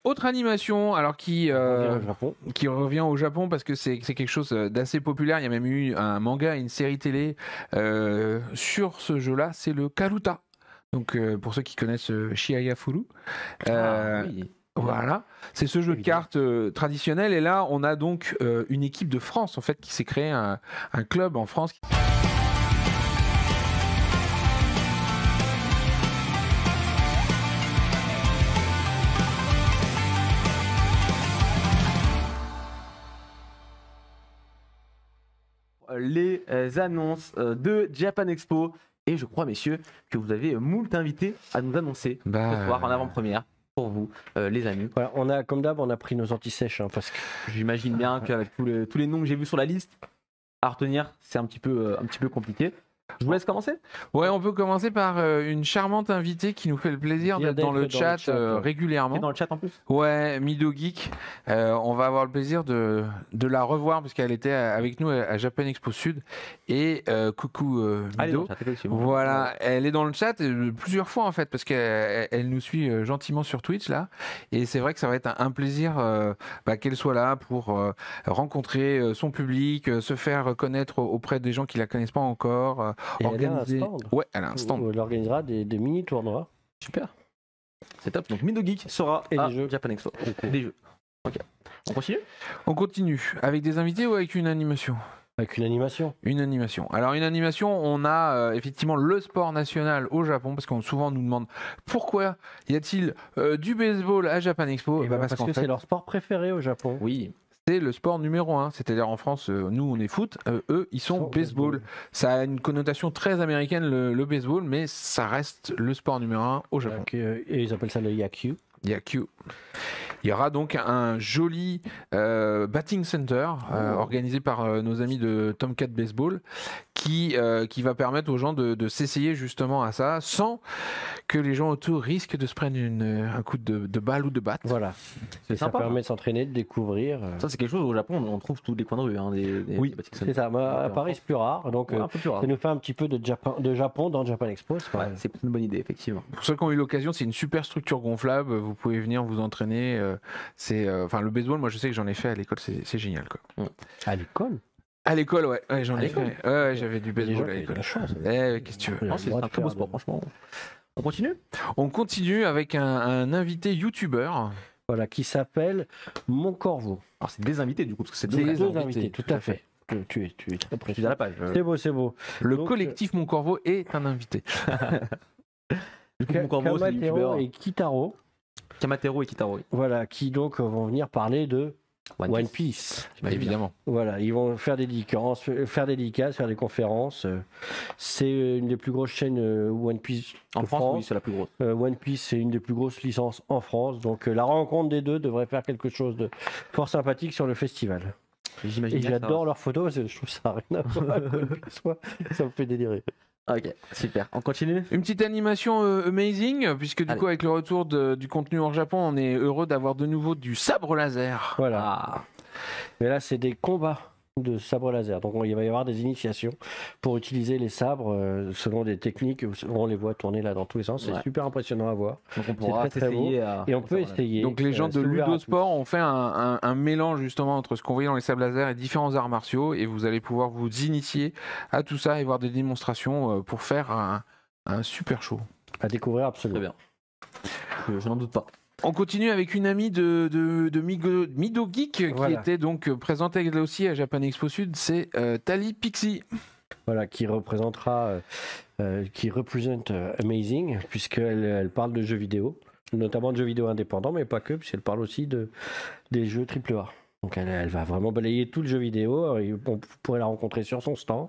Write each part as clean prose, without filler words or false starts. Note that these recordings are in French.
Autre animation, alors qui Revient au Japon. revient au Japon parce que c'est quelque chose d'assez populaire. Il y a même eu un manga et une série télé sur ce jeu-là. C'est le Karuta. Donc pour ceux qui connaissent Shiaya Furu. Oui. Voilà, c'est ce jeu de Évidemment. cartes traditionnel. Et là, on a donc une équipe de France en fait qui s'est créé un club en France. Les annonces de Japan Expo. Et je crois, messieurs, que vous avez moult invités à nous annoncer ce soir en avant-première pour vous, les amis. Voilà, on a, comme d'hab, on a pris nos anti-sèches parce que J'imagine bien qu'avec tous les noms que j'ai vus sur la liste, à retenir, c'est un petit peu compliqué. Je vous laisse commencer. Ouais, on peut commencer par une charmante invitée qui nous fait le plaisir d'être dans le chat Qui régulièrement. est dans le chat en plus. Ouais, Mido Geek. On va avoir le plaisir de la revoir parce qu'elle était avec nous à Japan Expo Sud. Et coucou Allez, dans Mido. le chat, effectivement. Voilà, elle est dans le chat plusieurs fois en fait parce qu'elle nous suit gentiment sur Twitch là. Et c'est vrai que ça va être un plaisir qu'elle soit là pour rencontrer son public, se faire connaître auprès des gens qui la connaissent pas encore. et elle a un stand. Ouais, elle a un stand. Où elle organisera des mini-tournois. Super. C'est top. Donc Mido Geek sera Et à des jeux. Japan Expo. Des jeux. Ok. On continue. On continue avec des invités ou avec une animation? Avec une animation. Une animation. Alors une animation, on a effectivement le sport national au Japon parce qu'on souvent nous demande pourquoi y a-t-il du baseball à Japan Expo? Et parce qu'en que fait, c'est leur sport préféré au Japon. Oui. c'est le sport numéro 1. C'est-à-dire en France, nous on est foot, eux ils sont baseball. Ça a une connotation très américaine le baseball, mais ça reste le sport numéro 1 au Japon. Donc, et ils appellent ça le Yaku. Yaku. Il y aura donc un joli batting center organisé par nos amis de Tomcat Baseball qui va permettre aux gens de s'essayer justement à ça sans que les gens autour risquent de se prendre un coup de balle ou de batte. Voilà. C'est Et ça sympa. permet de s'entraîner, de découvrir. Ça, c'est quelque chose au Japon, on trouve tous les coins de rue. Hein, Oui, des c'est ça. Bah, à Paris, c'est plus rare. Donc, un peu plus rare. ça nous fait un petit peu de Japon dans Japan Expo. C'est pas Ouais, mal. c'est une bonne idée, effectivement. Pour ceux qui ont eu l'occasion, c'est une super structure gonflable. Vous pouvez venir vous entraîner. Enfin, le baseball, moi je sais que j'en ai fait à l'école, c'est génial quoi. À l'école. À l'école, ouais, j'en À ai l'école fait. Ouais, j'avais du Les gens baseball à qui ont de l'école. la chance. Qu'est-ce que tu veux? Oui. Non, c'est le droit un de très beau faire sport, des- franchement. On continue. On continue avec un invité youtubeur. Voilà, qui s'appelle Mon Corvo. Alors, c'est des invités, du coup, parce que c'est C'est deux deux invités. invités, tout à fait. Tu es très Je suis précis. à la page. C'est beau, c'est beau. Le Donc, collectif Mon Corvo est un invité. Du coup, mon corbeau, c'est les Kamatero youtubeurs. et Kitaro, Kamatero et Kitaro. Oui. voilà, qui donc vont venir parler de One Piece. J'imagine bien. Évidemment. Voilà, ils vont faire des dédicaces, faire des conférences. C'est une des plus grosses chaînes One Piece En de France, oui, c'est la plus grosse. One Piece, c'est une des plus grosses licences en France. Donc la rencontre des deux devrait faire quelque chose de fort sympathique sur le festival. J'imagine Et bien que ça j'adore leurs photos parce que je trouve ça n'a rien à voir avec One Piece, moi. Ça me fait délirer. va. Ok, super. On continue. Une petite animation amazing, puisque du Allez. coup, avec le retour du contenu en Japon, on est heureux d'avoir de nouveau du sabre laser. Voilà. Ah, Mais là, c'est des combats de sabre laser. Donc il va y avoir des initiations pour utiliser les sabres selon des techniques. On les voit tourner là dans tous les sens. C'est Ouais. super impressionnant à voir. donc on pourra très, très s'essayer à. Et on peut Voilà. essayer. Donc les gens de c'est ouvert à Ludosport ont fait un mélange justement entre ce qu'on voyait dans les sabres laser et différents arts martiaux, et vous allez pouvoir vous initier à tout ça et voir des démonstrations pour faire un super show. tous. À découvrir Très absolument. bien. Je n'en doute pas. On continue avec une amie de Mido Geek Voilà. qui était donc présente elle aussi à Japan Expo Sud, c'est Tali Pixie. Voilà, qui représentera, qui représente Amazing, puisqu'elle parle de jeux vidéo, notamment de jeux vidéo indépendants, mais pas que, puisqu'elle parle aussi des jeux AAA. Donc elle va vraiment balayer tout le jeu vidéo. On pourrait la rencontrer sur son stand.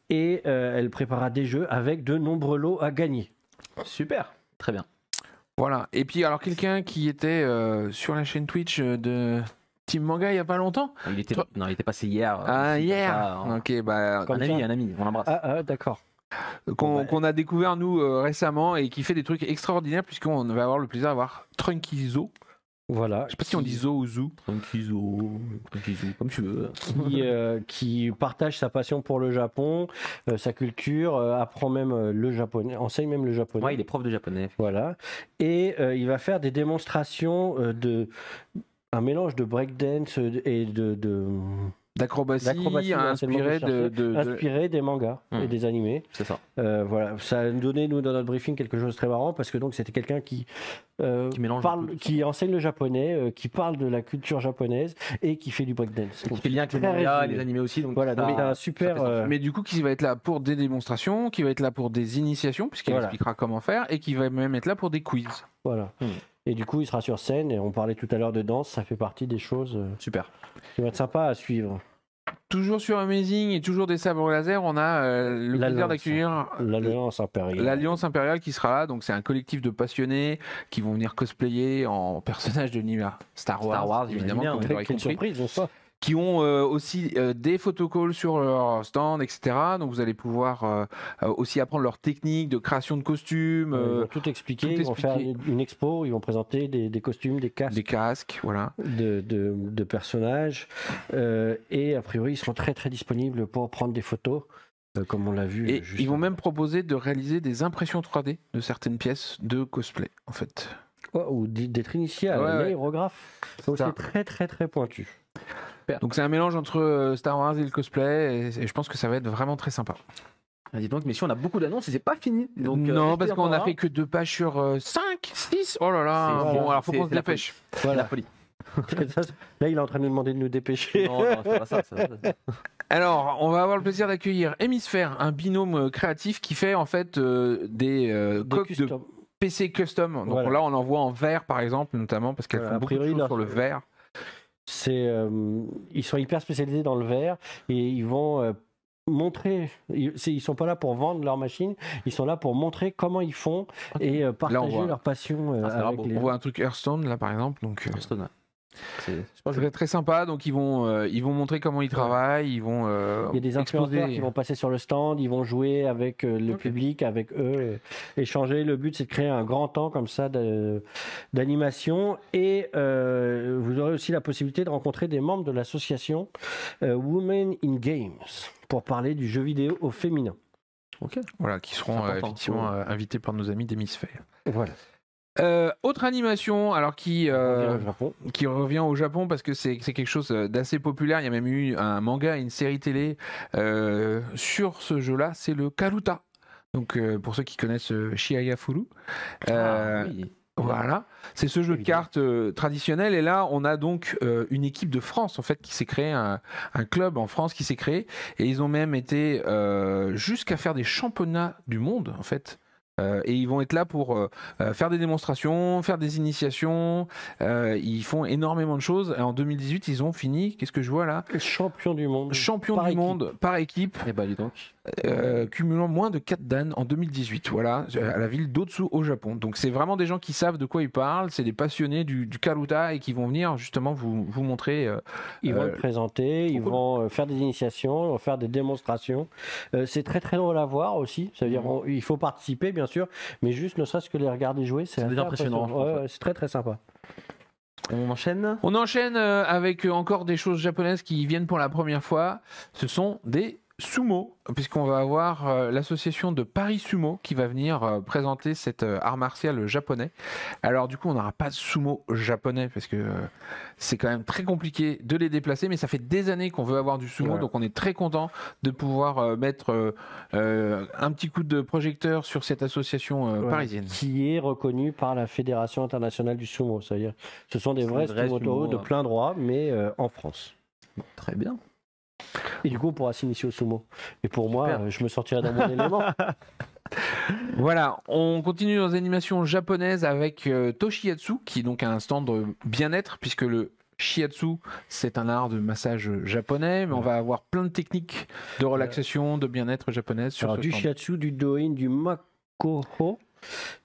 Et elle préparera des jeux avec de nombreux lots à gagner. Super. Très bien. Voilà. Et puis alors quelqu'un qui était sur la chaîne Twitch de Team Manga il y a pas longtemps. Il était, Toi- non, il était passé hier. Ah ici, hier. comme ça, hein. Ok, bah Comme Un ami, on l'embrasse. Ah, d'accord. qu'on a découvert nous récemment et qui fait des trucs extraordinaires puisqu'on va avoir le plaisir d'avoir Trunkizo Voilà. Je sais pas si on dit zo ou zou. Tranquizo, comme tu veux. Qui partage sa passion pour le Japon, sa culture, apprend même le japonais, enseigne même le japonais. Ouais, il est prof de japonais. Voilà. Et il va faire des démonstrations un mélange de breakdance et D'acrobatie inspiré des mangas et des animés. C'est ça. Voilà, ça a donné nous dans notre briefing quelque chose de très marrant parce que donc c'était quelqu'un qui enseigne le japonais, qui parle de la culture japonaise et qui fait du breakdance. Qui fait lien avec les mangas, les animés aussi. Donc voilà, donc un super. Mais du coup, qui va être là pour des démonstrations, qui va être là pour des initiations puisqu'il expliquera comment faire et qui va même être là pour des quiz. Voilà. Et du coup, il sera sur scène et on parlait tout à l'heure de danse, ça fait partie des choses super qui vont être sympas à suivre. Toujours sur Amazing et toujours des sabres laser, on a le plaisir d'accueillir l'Alliance Impériale. L'Alliance Impériale qui sera là, donc c'est un collectif de passionnés qui vont venir cosplayer en personnages de l'univers Star Wars évidemment, comme vous l'aurez compris. Surprise, qui ont aussi des photocalls sur leur stand, etc. Donc vous allez pouvoir aussi apprendre leur technique de création de costumes. Ils vont tout expliquer, ils vont faire une expo, ils vont présenter des costumes, des casques. Voilà. De personnages. Et a priori, ils seront très très disponibles pour prendre des photos. Comme on l'a vu. Et ils vont même proposer de réaliser des impressions 3D de certaines pièces de cosplay, en fait. Ou d'être initié à l'aérographe. Donc c'est très très très pointu. Donc c'est un mélange entre Star Wars et le cosplay et je pense que ça va être vraiment très sympa. Dis donc, messieurs, on a beaucoup d'annonces et c'est pas fini. Donc, non, parce qu'on a fait que 2 pages sur 5, 6. Oh là là. Bon, alors faut qu'on se dépêche. Voilà. La folie. Là, il est en train de nous demander de nous dépêcher. Non, c'est pas ça. Alors, on va avoir le plaisir d'accueillir Hémisphère, un binôme créatif qui fait en fait des coques de PC custom. Donc là, on en voit en verre, par exemple, notamment, parce qu'elles font beaucoup de choses sur le verre. Ils sont hyper spécialisés dans le verre et ils vont montrer. Ils sont pas là pour vendre leur machine, ils sont là pour montrer comment ils font et partager leur passion. On voit un truc Hearthstone là, par exemple. Donc, Hearthstone. C'est très sympa, donc ils vont montrer comment ils travaillent, il y a des influenceurs qui vont passer sur le stand, ils vont jouer avec le public, avec eux, échanger. Le but c'est de créer un grand temps comme ça d'animation et vous aurez aussi la possibilité de rencontrer des membres de l'association Women in Games pour parler du jeu vidéo au féminin. Voilà, qui seront effectivement invités par nos amis d'Hémisphère. Voilà. Autre animation, alors qui revient au Japon parce que c'est quelque chose d'assez populaire. Il y a même eu un manga et une série télé sur ce jeu-là. C'est le Karuta. Donc pour ceux qui connaissent Shiaya Furu, voilà, c'est ce jeu de cartes traditionnel. Et là, on a donc une équipe de France en fait qui s'est créé, un club en France qui s'est créé, et ils ont même été jusqu'à faire des championnats du monde en fait. Et ils vont être là pour faire des démonstrations, faire des initiations. Ils font énormément de choses. Et en 2018, ils ont fini. Qu'est-ce que je vois là ? Champion du monde. Champion du monde par équipe. Et bah dis donc. Cumulant moins de 4 dan en 2018. Voilà, à la ville d'Otsu au Japon. Donc c'est vraiment des gens qui savent de quoi ils parlent. C'est des passionnés du Karuta et qui vont venir justement vous montrer. Ils vont le présenter, ils vont faire des initiations, ils vont faire des démonstrations. C'est très très drôle à voir aussi. Ça veut dire il faut participer bien sûr, mais juste ne serait-ce que les regarder jouer, c'est déjà impressionnant. C'est très très sympa. On enchaîne avec encore des choses japonaises qui viennent pour la première fois. Ce sont des sumo, puisqu'on va avoir l'association de Paris Sumo qui va venir présenter cet art martial japonais. Alors du coup, on n'aura pas de sumo japonais parce que c'est quand même très compliqué de les déplacer, mais ça fait des années qu'on veut avoir du sumo, donc on est très content de pouvoir mettre un petit coup de projecteur sur cette association parisienne. Qui est reconnue par la Fédération internationale du sumo, c'est-à-dire ce sont des vrais sumo de plein droit, mais en France. Bon, très bien. Et du coup, on pourra s'initier au sumo. Et pour moi, je me sortirai dans mon élément. Voilà, on continue dans les animations japonaises avec Toshiatsu, qui est donc un stand bien-être, puisque le shiatsu, c'est un art de massage japonais, mais on va avoir plein de techniques de relaxation, de bien-être japonaises sur ce stand. Shiatsu, du doin, du makoho,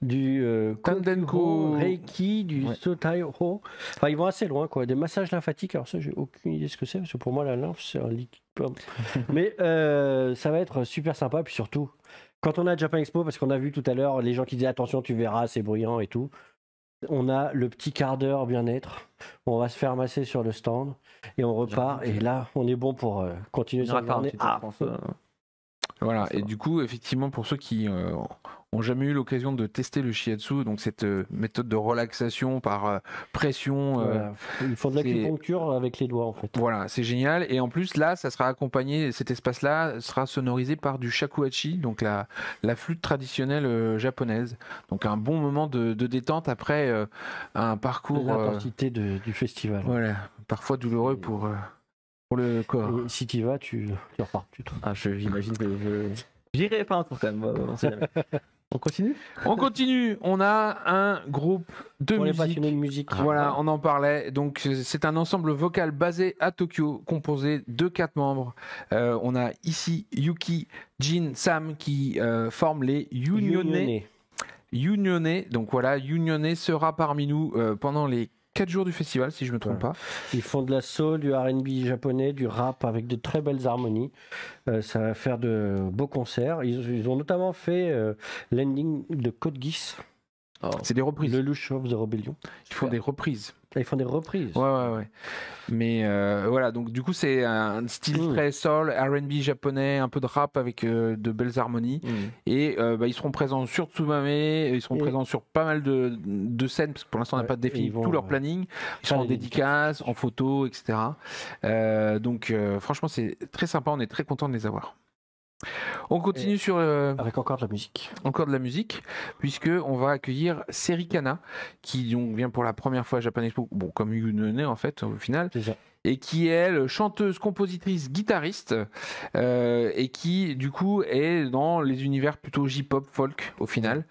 du Kandenko, Reiki, du Sotai-ho. Enfin, ils vont assez loin, quoi. Des massages lymphatiques. Alors ça, j'ai aucune idée de ce que c'est, parce que pour moi, la lymphe, c'est un liquide. Mais ça va être super sympa. Puis surtout, quand on a Japan Expo, parce qu'on a vu tout à l'heure les gens qui disaient attention, tu verras, c'est bruyant et tout. On a le petit quart d'heure bien-être. On va se faire masser sur le stand et on repart. Et là, on est bon pour continuer sur la journée. Voilà, et du coup, effectivement, pour ceux qui ont jamais eu l'occasion de tester le shiatsu, donc cette méthode de relaxation par pression. Voilà. Ils font de l'acupuncture avec les doigts en fait. Voilà, c'est génial. Et en plus, là, ça sera accompagné, cet espace-là sera sonorisé par du shakuhachi, donc la flûte traditionnelle japonaise. Donc un bon moment de détente après un parcours. L'intensité du festival. Voilà, parfois douloureux pour le corps. Et si tu y vas, tu repars. J'imagine que j'irai pas un tour quand même. On continue. On continue. On a un groupe de pour musique. Les passionnés de musique. Voilà, on en parlait. Donc c'est un ensemble vocal basé à Tokyo, composé de 4 membres. On a ici Yuki, Jin, Sam qui forment les Unione. Donc voilà, Unione sera parmi nous pendant les 4 jours du festival, si je ne me trompe pas. Ils font de la soul, du R&B japonais, du rap avec de très belles harmonies. Ça va faire de beaux concerts. Ils ont notamment fait l'ending de Code Geass. C'est des reprises. Le Lush of the Rebellion. Ils font des reprises. Ils font des reprises. Ouais. Mais voilà, donc du coup, c'est un style très soul, R&B japonais, un peu de rap avec de belles harmonies. Et ils seront présents sur Tsumame, ils seront présents sur pas mal de scènes, parce que pour l'instant, on n'a pas défini tout leur planning. Ils seront en dédicaces, en photo, etc. Donc, franchement, c'est très sympa, on est très content de les avoir. On continue sur avec encore de la musique. Encore de la musique, puisque on va accueillir Serikana, qui donc vient pour la première fois à Japan Expo, bon comme Unione en fait au final, et qui est elle chanteuse, compositrice, guitariste, et qui du coup est dans les univers plutôt J-pop, folk au final.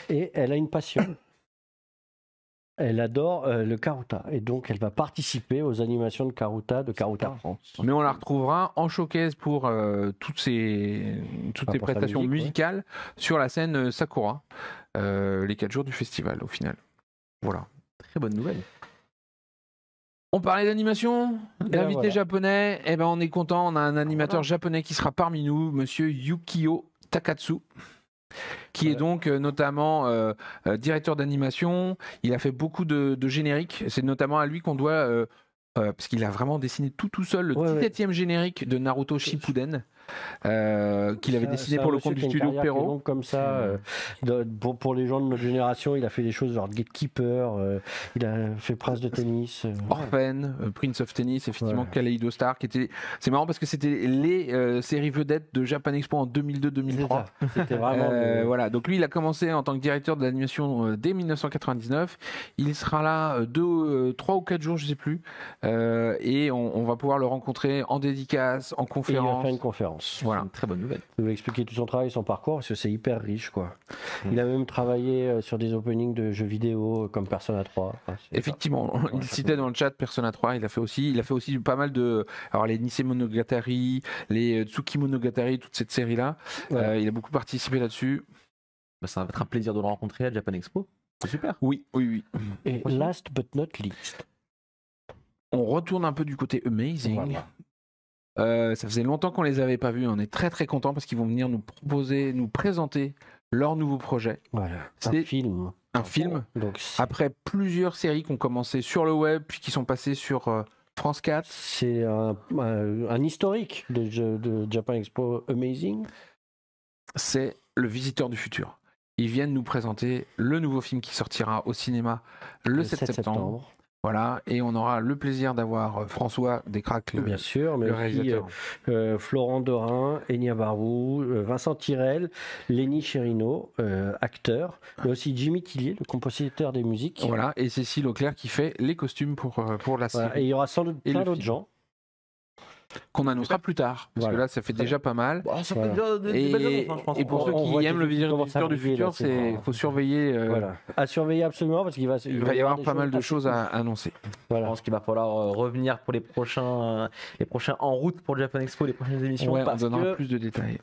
Et elle a une passion. Elle adore le Karuta et donc elle va participer aux animations de Karuta France. Mais on la retrouvera en showcase pour toutes les prestations musicales sur la scène Sakura, les 4 jours du festival au final. Voilà. Très bonne nouvelle. On parlait d'animation, d'invité japonais, et ben on est content, on a un animateur japonais qui sera parmi nous, monsieur Yukio Takatsu. Qui est donc notamment directeur d'animation. Il a fait beaucoup de génériques. C'est notamment à lui qu'on doit, parce qu'il a vraiment dessiné tout seul, le 17e générique de Naruto Shippuden, qu'il avait dessiné pour le compte du studio Perro. Comme ça, pour les gens de notre génération, il a fait des choses genre Gatekeeper, il a fait Prince de tennis. Orphan, Prince of Tennis, effectivement, Kaleido Star, qui était... C'est marrant parce que c'était les séries vedettes de Japan Expo en 2002-2003. C'était vraiment... Voilà, donc lui, il a commencé en tant que directeur de l'animation dès 1999. Il sera là 3 ou 4 jours, je ne sais plus. Et on va pouvoir le rencontrer en dédicace, en conférence. Et il va faire une conférence. Voilà, une très bonne nouvelle. Je vais expliquer tout son travail, son parcours, parce que c'est hyper riche, quoi. Il a même travaillé sur des openings de jeux vidéo comme Persona 3. Effectivement, il citait dans le chat Persona 3. Il a fait aussi pas mal de, alors les Nisei Monogatari, les Tsuki Monogatari, toute cette série-là. Il a beaucoup participé là-dessus. Ça va être un plaisir de le rencontrer à Japan Expo. C'est super. Oui. Et last but not least, on retourne un peu du côté Amazing. Voilà. Ça faisait longtemps qu'on les avait pas vus. On est très très contents parce qu'ils vont venir nous présenter leur nouveau projet. Voilà. Un film. Un film. Donc, après plusieurs séries qui ont commencé sur le web puis qui sont passées sur France 4. C'est un historique de Japan Expo Amazing. C'est Le Visiteur du futur. Ils viennent nous présenter le nouveau film qui sortira au cinéma le 7 septembre. Voilà, et on aura le plaisir d'avoir François Descraques, bien sûr, mais aussi Florent Dorin, Enya Barou, Vincent Tirel, Lenny Cherino, acteur, mais aussi Jimmy Tillier, le compositeur des musiques. Voilà, et Cécile Auclair qui fait les costumes pour la série. Voilà, et il y aura sans doute plein d'autres gens. Qu'on annoncera plus tard, parce que là ça fait déjà pas mal. Ça fait déjà des belles annonces, je pense. Et pour ceux qui aiment le visiteur du futur, il faut surveiller. À surveiller absolument, parce qu'il va y avoir pas mal de choses à annoncer. Voilà. Je pense qu'il va falloir revenir pour les prochains en route pour le Japan Expo, les prochaines émissions. On donnera plus de détails.